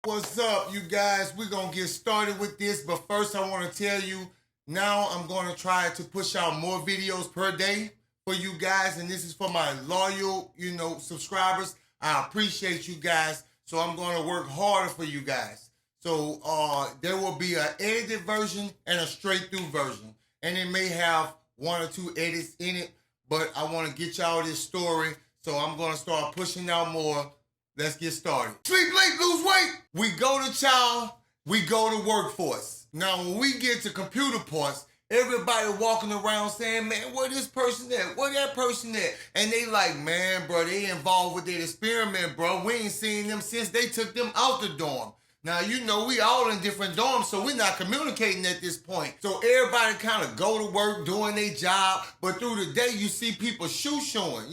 What's up, you guys? We're going to get started with this, but first I want to tell you, now I'm going to try to push out more videos per day for you guys, and this is for my loyal, subscribers. I appreciate you guys, so I'm going to work harder for you guys. So there will be an edited version and a straight-through version, and it may have one or two edits in it, but I want to get y'all this story, so I'm going to start pushing out more. Let's get started. Sleep late, lose weight. We go to child, we go to workforce. Now, when we get to computer parts, everybody walking around saying, man, where this person at? Where that person at? And they like, man, bro, they involved with that experiment, bro. We ain't seen them since they took them out the dorm. Now, we all in different dorms, so we're not communicating at this point. So everybody kind of go to work doing their job, but through the day, you see people shooing,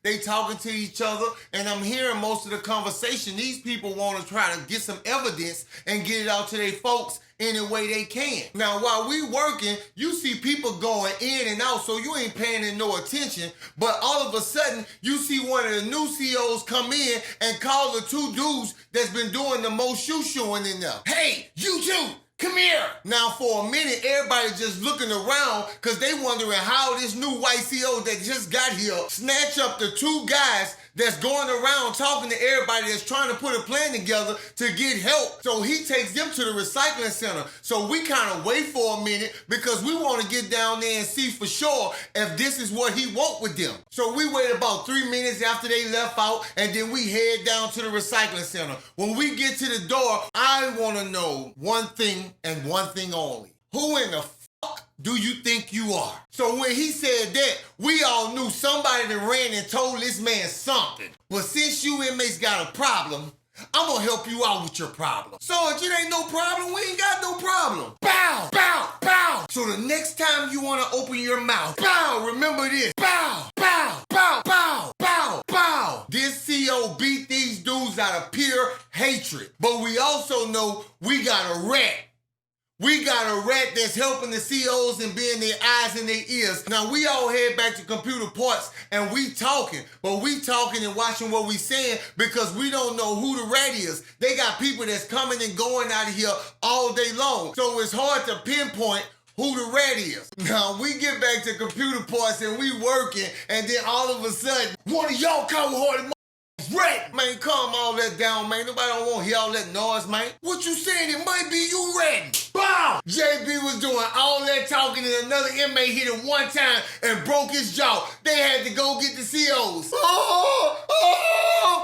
they talking to each other, and I'm hearing most of the conversation. These people want to try to get some evidence and get it out to their folks any way they can. Now, while we working, you see people going in and out, so you ain't paying it no attention, but all of a sudden, you see one of the new COs come in and call the two dudes that's been doing the most shooing in there. Hey, you two, come here. Now, for a minute, everybody just looking around because they wondering how this new white CO that just got here snatch up the two guys that's going around talking to everybody that's trying to put a plan together to get help. So he takes them to the recycling center. So we kind of wait for a minute because we want to get down there and see for sure if this is what he want with them. So we wait about 3 minutes after they left out, and then we head down to the recycling center. When we get to the door, I want to know one thing and one thing only. Who in the fuck do you think you are? So when he said that, we all knew somebody that ran and told this man something. But since you inmates got a problem, I'm gonna help you out with your problem. So if it ain't no problem, we ain't got no problem. Bow, bow, bow. So the next time you wanna open your mouth, bow, remember this. Bow, bow, bow, bow, bow, bow. This CO beat these dudes out of pure hatred. But we also know we got a rat. We got a rat that's helping the COs and being their eyes and their ears. Now, we all head back to computer parts and we talking. But we talking and watching what we saying because we don't know who the rat is. They got people that's coming and going out of here all day long. So it's hard to pinpoint who the rat is. Now, we get back to computer parts and we working, and then all of a sudden, one of y'all cold-hearted rat. Man, calm all that down, man. Nobody don't want to hear all that noise, man. What you saying? It might be you ratting. Bow! JB was doing all that talking and another inmate hit him one time and broke his jaw. They had to go get the COs.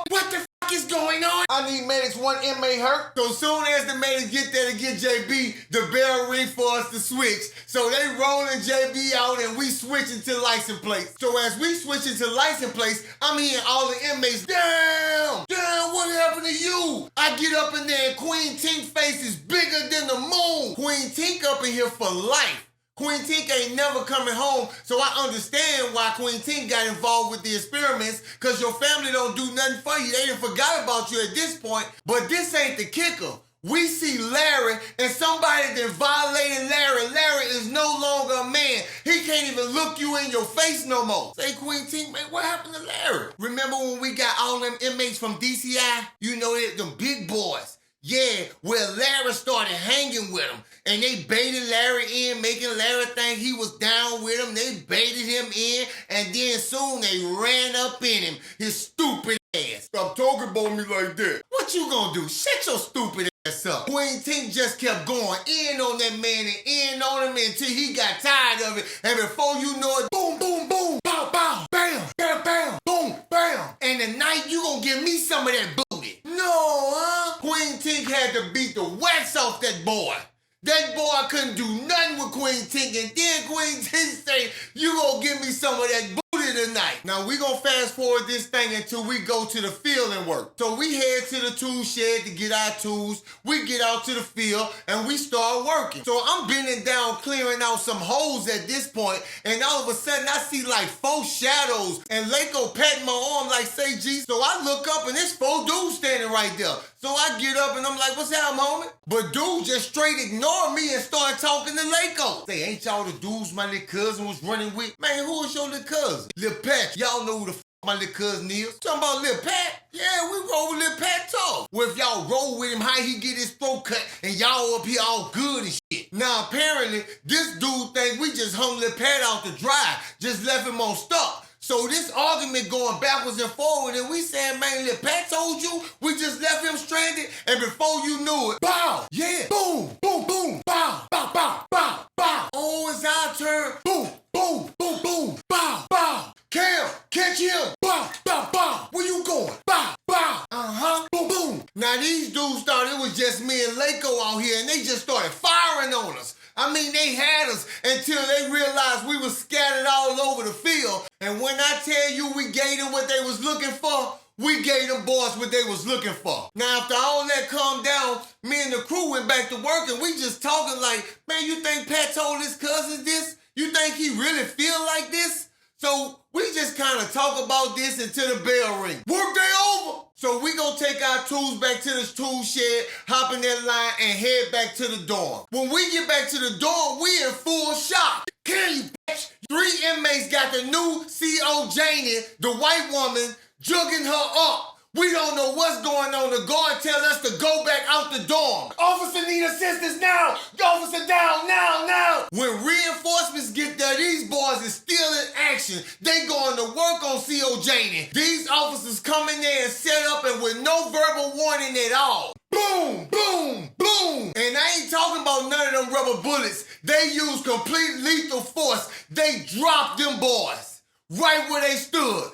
What the fuck is going on? I need medics, one inmate hurt. So soon as the medics get there to get JB, the bell ring for us to switch. So they rolling JB out and we switching to license plates. So as we switching to license plates, I'm hearing all the inmates, damn, what happened to you? I get up in there and Queen Tink's face is bigger than the moon. Queen Tink up in here for life. Queen Tink ain't never coming home, so I understand why Queen Tink got involved with the experiments, because your family don't do nothing for you. They done forgot about you at this point, but this ain't the kicker. We see Larry, and somebody that violated Larry. Larry is no longer a man. He can't even look you in your face no more. Say, Queen Tink, man, what happened to Larry? Remember when we got all them inmates from DCI? You know, them big boys. Yeah, where Larry started hanging with him. And they baited Larry in, making Larry think he was down with him. They baited him in, and then soon they ran up in him. His stupid ass. Stop talking about me like that. What you gonna do? Shut your stupid ass up. Queen Tink just kept going in on that man and in on him until he got tired of it. And before you know it, boom, boom, boom, bow, bow, bam, bam, bam, boom, bam. And tonight you gonna give me some of that booty. No, huh? Queen Tink had to beat the wax off that boy. That boy couldn't do nothing with Queen Tink, and then Queen Tink say, you gonna give me some of that booty tonight. Now, we gonna fast forward this thing until we go to the field and work. So we head to the tool shed to get our tools. We get out to the field, and we start working. So I'm bending down, clearing out some holes at this point, and all of a sudden, I see like 4 shadows, and Lako patting my arm like, say, G. So I look up, and there's 4 dudes standing right there. So I get up, and I'm like, what's that, homie? But dude just straight ignored me and started talking to Lako. Say, ain't y'all the dudes my little cousin was running with? Man, who is your little cousin? Lil Patch. Y'all know who the my little cousin Neil. Talking about Lil Pat? Yeah, we roll with Lil Pat tough. Well, if y'all roll with him, how he get his throat cut and y'all up here all good and shit. Now, apparently, this dude think we just hung Lil Pat out to dry, just left him on stuck. So this argument going backwards and forward, and we saying, man, Lil Pat told you we just left him stranded, and before you knew it, bow, yeah, boom, boom, boom, bow, bow, bow, bow, bow. Oh, it's our turn. Boom, boom, boom, boom, bow, bow. Cam, catch him. Bow, bow, bow. Where you going? Bow, bow. Boom, boom. Now these dudes thought it was just me and Laco out here, and they just started firing on us. I mean, they had us until they realized we were scattered all over the field. And when I tell you we gave them what they was looking for, we gave them boys what they was looking for. Now, after all that calmed down, me and the crew went back to work, and we just talking like, man, you think Pat told his cousins this? You think he really feel like this? So we just kind of talk about this until the bell ring. Work day over. So we gonna take our tools back to this tool shed, hop in that line, and head back to the dorm. When we get back to the dorm, we in full shock. Can you bitch? 3 inmates got the new CO Janie, the white woman, jugging her up. We don't know what's going on. The guard tell us to go back out the dorm. Officer need assistance now. Officer down now. When reinforcements get there, these boys is still in action. They going to work on CO Janie. These officers come in there and set up and with no verbal warning at all. Boom, boom, boom. And I ain't talking about none of them rubber bullets. They use complete lethal force. They dropped them boys right where they stood.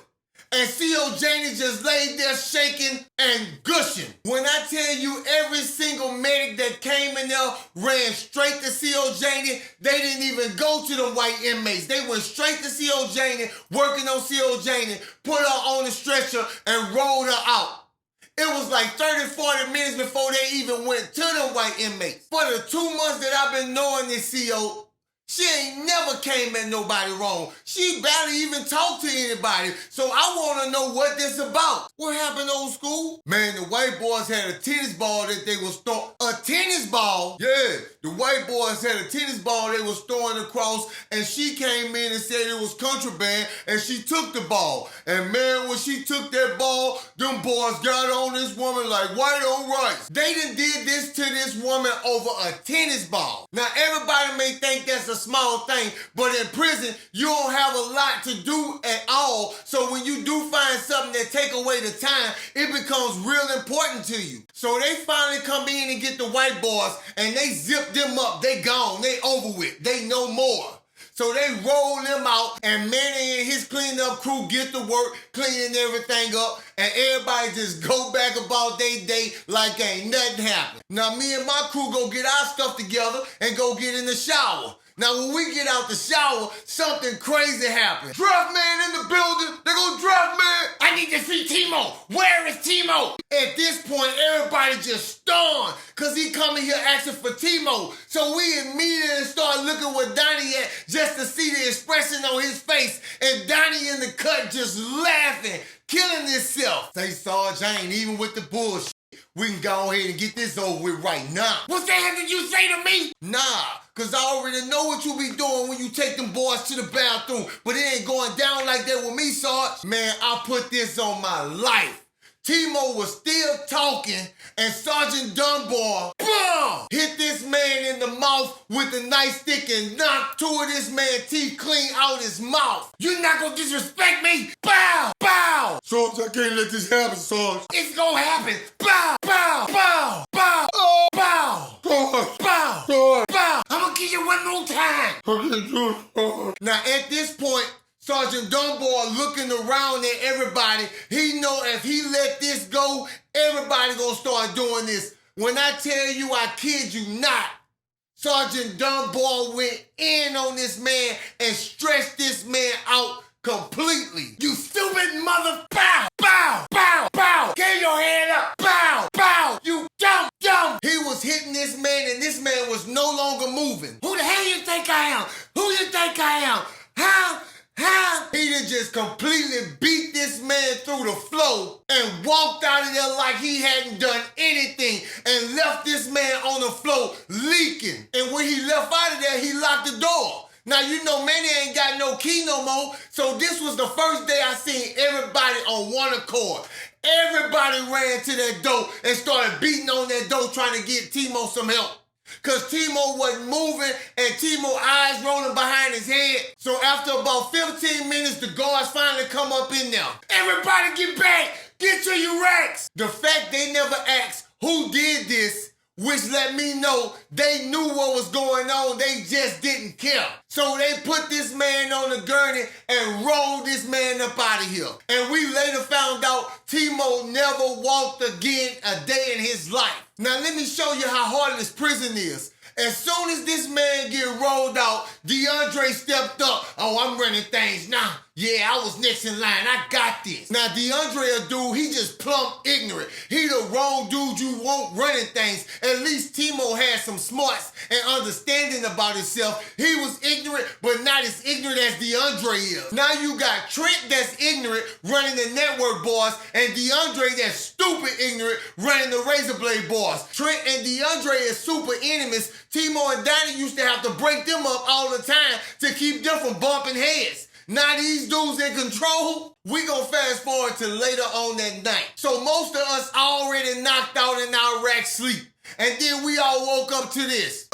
And CO Janie just laid there shaking and gushing. When I tell you every single medic that came in there ran straight to CO Janie, they didn't even go to the white inmates. They went straight to CO Janie, working on CO Janie, put her on the stretcher and rolled her out. It was like 30, 40 minutes before they even went to the white inmates. For the 2 months that I've been knowing this CO, she ain't never came at nobody wrong. She barely even talked to anybody. So I want to know what this about. What happened, old school? Man, the white boys had a tennis ball that they was throwing. A tennis ball? Yeah, the white boys had a tennis ball they was throwing across, and she came in and said it was contraband, and she took the ball. And man, when she took that ball, them boys got on this woman like white on rice. They done did this to this woman over a tennis ball. Now, everybody may think that's a small thing, but in prison, you don't have a lot to do at all. So when you do find something that take away the time, it becomes real important to you. So they finally come in and get the white boys, and they zip them up. They gone. They over with. They no more. So they roll them out, and Manny and his cleanup crew get to work cleaning everything up, and everybody just go back about their day like ain't nothing happened. Now me and my crew go get our stuff together and go get in the shower. Now, when we get out the shower, something crazy happens. Draft man in the building. They go draft man. I need to see Tmoe. Where is Tmoe? At this point, everybody just stunned because he coming here asking for Tmoe. So we immediately start looking where Donnie at just to see the expression on his face. And Donnie in the cut just laughing, killing himself. Say, Sarge, I ain't even with the bullshit. We can go ahead and get this over with right now. What the hell did you say to me? Nah, cause I already know what you be doing when you take them boys to the bathroom, but it ain't going down like that with me, Sarge. Man, I put this on my life. Tmoe was still talking, and Sergeant Dunbar, boom, hit this man in the mouth with a nightstick and knocked 2 of this man's teeth clean out his mouth. You not gonna disrespect me? Bow, bow. Sarge, I can't let this happen, Sarge. It's gonna happen. Bow, bow, bow, bow, oh, bow, Sarge, bow, Sarge, bow. I'm gonna give you one more time. Okay, Sarge. Now, at this point, Sergeant Dunbar looking around at everybody. He know if he let this go, everybody gonna start doing this. When I tell you, I kid you not, Sergeant Dunbar went in on this man and stretched this man out completely. You stupid mother! Bow! Bow! Bow! Bow! Get your head up! Bow! Bow! You dumb! Dumb! He was hitting this man, and this man was no longer moving. Who the hell you think I am? Who you think I am? How? He done just completely beat this man through the floor and walked out of there like he hadn't done anything and left this man on the floor leaking. And when he left out of there, he locked the door. Now, you know, Manny ain't got no key no more, so this was the first day I seen everybody on one accord. Everybody ran to that door and started beating on that door trying to get Tmoe some help. Cause Tmoe wasn't moving and Tmoe eyes rolling behind his head. So after about 15 minutes, the guards finally come up in there. Everybody get back! Get to your racks! The fact they never asked who did this, which let me know they knew what was going on, they just didn't care. So they put this man on the gurney and rolled this man up out of here. And we later found out Tmoe never walked again a day in his life. Now let me show you how hard this prison is. As soon as this man get rolled out, DeAndre stepped up. Oh, I'm running things now. Yeah, I was next in line. I got this. Now, DeAndre, a dude, he just plumb ignorant. He the wrong dude you want running things. At least Tmoe had some smarts and understanding about himself. He was ignorant, but not as ignorant as DeAndre is. Now you got Trent that's ignorant running the network boys, and DeAndre that's stupid ignorant running the Razor Blade boys. Trent and DeAndre is super enemies. Tmoe and Donnie used to have to break them up all the time to keep them from bumping heads. Now these dudes in control, we gonna fast forward to later on that night. So most of us already knocked out in our rack sleep. And then we all woke up to this.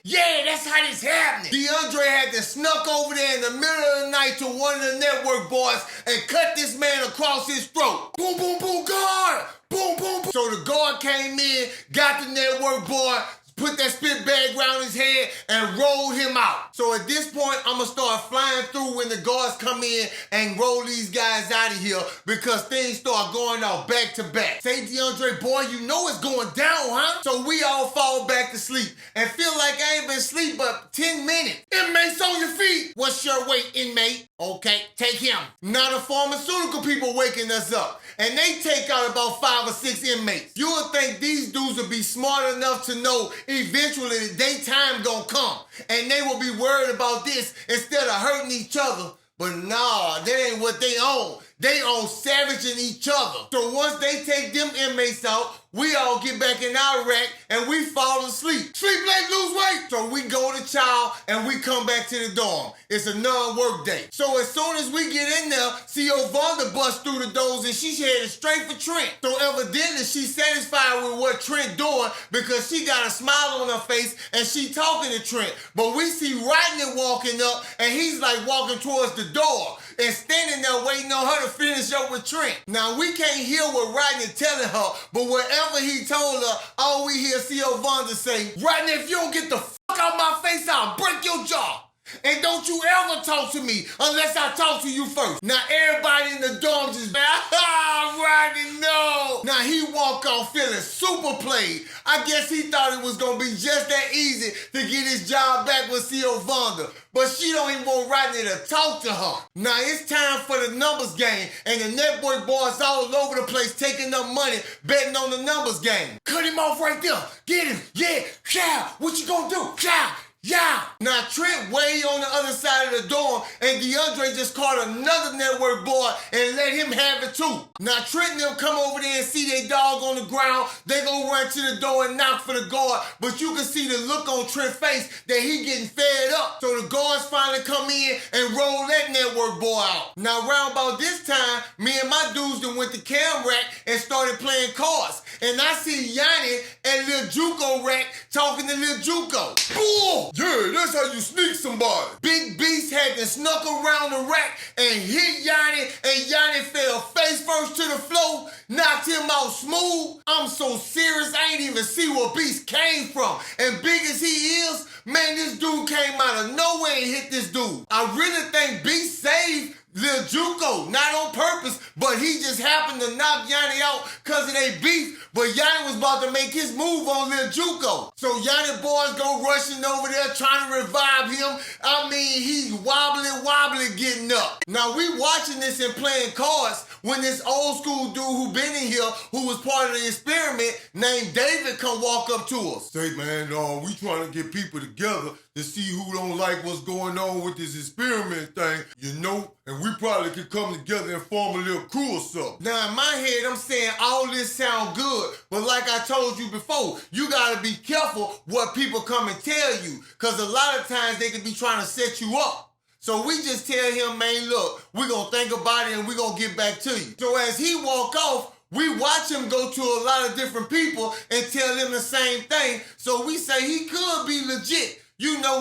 Yeah, that's how this happened. DeAndre had to snuck over there in the middle of the night to one of the network boys and cut this man across his throat. Boom, boom, boom, guard! Boom, boom, boom. So the guard came in, got the network boy, put that spit bag around his head, and rolled him out. So at this point, I'm gonna start flying through when the guards come in and roll these guys out of here because things start going out back to back. Say, DeAndre, boy, you know it's going down, huh? So we all fall back to sleep and feel like I ain't been asleep but 10 minutes. Inmates on your feet. What's your weight, inmate? Okay, take him. Now the pharmaceutical people waking us up, and they take out about 5 or 6 inmates. You would think these dudes would be smart enough to know eventually the daytime gonna come, and they will be worried about this instead of hurting each other. But nah, that ain't what they own. They own savaging each other. So once they take them inmates out, we all get back in our rack and we fall asleep. Sleep late, lose weight. So we go to chow and we come back to the dorm. It's a non-work day. So as soon as we get in there, CO Vonda busts through the doors and she's headed straight for Trent. So evidently she's satisfied with what Trent doing because she got a smile on her face and she talking to Trent. But we see Rodney walking up and he's like walking towards the door and standing there waiting on her to finish up with Trent. Now, we can't hear what Rodney telling her, but whatever he told her, all we hear CO Vonda say, Rodney, if you don't get the fuck out my face, I'll break your jaw. And don't you ever talk to me unless I talk to you first. Now, everybody in the dorms is Rodney, no. Now, he walk off feeling super played. I guess he thought it was going to be just that easy to get his job back with CO Vonda. But she don't even want Rodney to talk to her. Now, it's time for the numbers game. And the network boys all over the place taking up money, betting on the numbers game. Cut him off right there. Get him. Yeah. Yeah. What you gonna do? Yeah. Yeah! Now Trent way on the other side of the dorm and DeAndre just caught another network boy and let him have it too. Now Trent and them come over there and see their dog on the ground. They gonna run to the door and knock for the guard, but you can see the look on Trent's face that he getting fed up. So the guards finally come in and roll that network boy out. Now round about this time, me and my dudes done went to Cam Rack and started playing cards. And I see Yanni at Lil Juco Rack talking to Lil Juco. Boom! Yeah, that's how you sneak somebody. Big Beast had to snuck around the rack and hit Yanni, and Yanni fell face first to the floor, knocked him out smooth. I'm so serious, I ain't even see where Beast came from. And big as he is, man, this dude came out of nowhere and hit this dude. I really think Beast saved Lil Juco, not on purpose, but he just happened to knock Yanni out because of their beef, but Yanni was about to make his move on Lil Juco. So Yanni boys go rushing over there trying to revive him. I mean, he's wobbly getting up. Now we watching this and playing cards when this old school dude who been in here, who was part of the experiment, named David, come walk up to us. Say, man, we trying to get people together to see who don't like what's going on with this experiment thing, and we probably could come together and form a little crew or something. Now, in my head, I'm saying all this sound good, but like I told you before, you gotta be careful what people come and tell you, because a lot of times they could be trying to set you up. So we just tell him, man, look, we're gonna think about it and we're gonna get back to you. So as he walk off, we watch him go to a lot of different people and tell them the same thing. So we say he could be legit.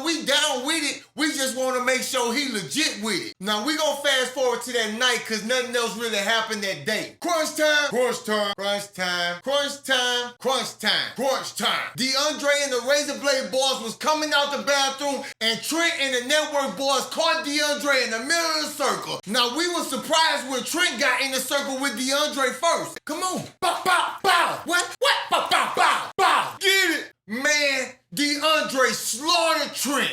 We down with it. We just want to make sure he legit with it. Now, we gonna fast forward to that night because nothing else really happened that day. Crunch time. Crunch time. Crunch time. Crunch time. Crunch time. Crunch time. DeAndre and the Razor Blade boys was coming out the bathroom, and Trent and the network boys caught DeAndre in the middle of the circle. Now, we were surprised when Trent got in the circle with DeAndre first. Come on. Bow, bow, bow. What? Bow, bow, bow, bow. Get it. Man, DeAndre slaughtered Trent.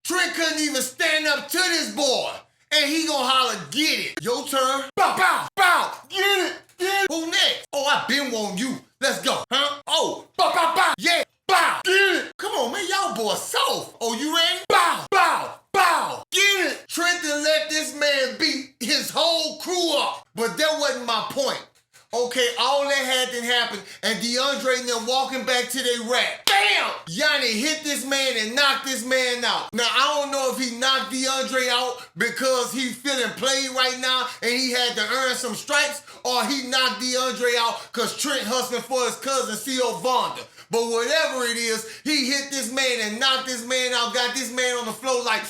Trent couldn't even stand up to this boy. And he gonna holler, get it. Your turn. Bow, bow, bow. Get it. Get it. Who next? Oh, I been wanting you. Let's go. Huh? Oh, bow, bow, bow. Yeah, bow. Get it. Come on, man. Y'all boys soft. Oh, you ready? Bow, bow, bow. Get it. Trent done let this man beat his whole crew up. But that wasn't my point. Okay, all that had to happen, and DeAndre and them walking back to their rack. Bam! Yanni hit this man and knocked this man out. Now, I don't know if he knocked DeAndre out because he's feeling played right now and he had to earn some stripes, or he knocked DeAndre out because Trent hustling for his cousin, C.O. Vonda. But whatever it is, he hit this man and knocked this man out, got this man on the floor like...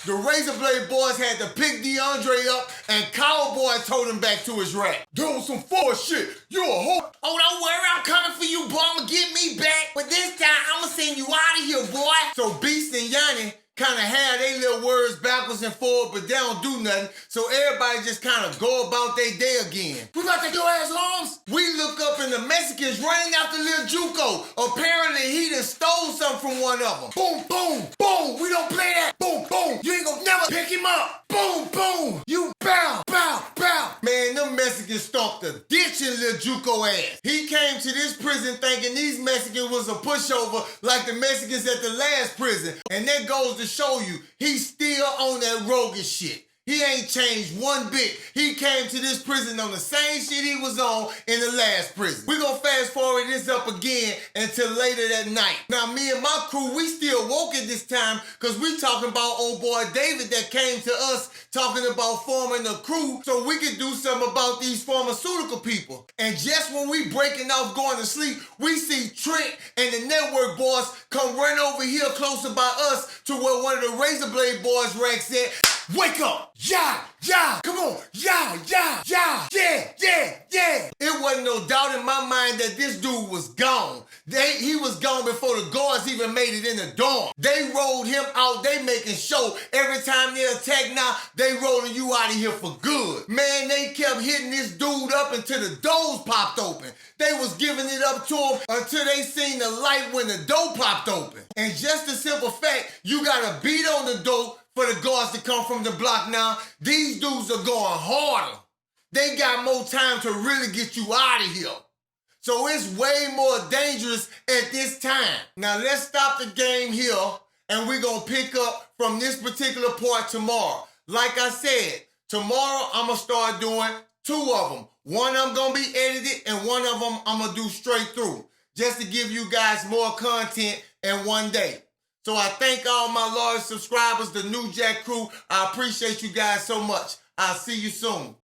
The Razor Blade boys had to pick DeAndre up, and Cowboy told him back to his rack. Doing some force shit. You a hoe. Oh, don't worry, I'm coming for you, boy. I'ma get me back. But this time, I'ma send you out of here, boy. So Beast and Yanni kind of had their little words backwards and forward, but they don't do nothing. So everybody just kind of go about their day again. We got to go ass homes. We look up and the Mexicans running after Lil Juco. Apparently he done stole something from one of them. Boom, boom, boom. We don't play that. Boom, boom. You ain't gonna never pick him up. Boom, boom. You bow, bow, bow. Man, them Mexicans stomped the ditch in Lil Juco ass. He came to this prison thinking these Mexicans was a pushover like the Mexicans at the last prison. And that goes to show you, he's still on that Rogan shit. He ain't changed one bit. He came to this prison on the same shit he was on in the last prison. We gonna fast forward this up again until later that night. Now, me and my crew, we still woke at this time because we talking about old boy David that came to us talking about forming a crew so we could do something about these pharmaceutical people. And just when we breaking off going to sleep, we see Trent and the network boys come run over here closer by us to where one of the Razor Blade boys racks at. Wake up! Yeah! Come on! Yeah! It wasn't no doubt in my mind that this dude was gone. He was gone before the guards even made it in the dorm. They rolled him out. They making sure every time they attack now, they rolling you out of here for good. Man, they kept hitting this dude up until the doors popped open. They was giving it up to him until they seen the light when the door popped open. And just a simple fact, you gotta beat on the door for the guards to come from the block now. These dudes are going harder. They got more time to really get you out of here. So it's way more dangerous at this time. Now let's stop the game here and we're gonna pick up from this particular part tomorrow. Like I said, tomorrow I'm gonna start doing 2 of them. One of them gonna be edited and one of them I'm gonna do straight through. Just to give you guys more content in one day. So I thank all my loyal subscribers, the New Jack crew. I appreciate you guys so much. I'll see you soon.